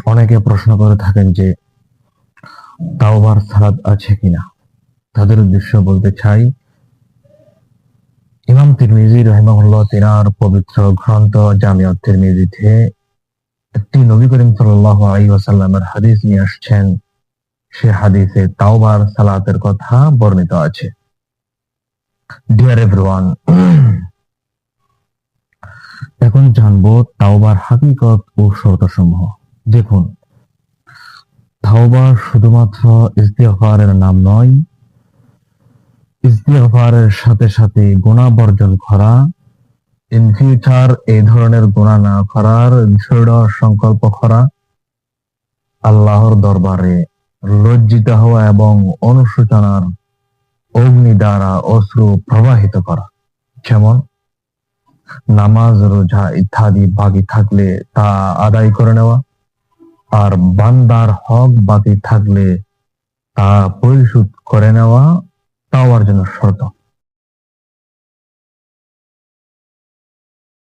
অনেকে প্রশ্ন করে থাকেন যে তাওবার সালাত আছে কিনা। তাদের উদ্দেশ্য বলতে চাই, ইমাম তিরমিজি রাহিমাহুল্লাহ তিনার পবিত্র গ্রন্থ জামিয়াত তিরমিজিতে একটি নবী করিম সাল্লাল্লাহু আলাইহি ওয়াসাল্লামের হাদিস নিয়ে আসছেন। সে হাদিসে তাওবার সালাতের কথা বর্ণিত আছে। ডিয়ার এভরিওয়ান, এখন জানবো তাওবার হাকিকত ও শর্তসমূহ। দেখুন, তাওবা শুধুমাত্র ইস্তিগফারের নাম নয়, ইস্তিগফারের সাথে সাথে গুনাহ বর্জন করা, ইন ফিউচার এই ধরনের গুনাহ না করার দৃঢ় সংকল্প করা, আল্লাহর দরবারে লজ্জিত হওয়া এবং অনুশোচনার অগ্নি দ্বারা অশ্রু প্রবাহিত করা। যেমন নামাজ, রোজা ইত্যাদি বাকি থাকলে তা আদায় করে নেওয়া, আর বান্দার হক বাকি থাকলে তা পরিশোধ করে নেওয়া তাওবার জন্য শর্ত।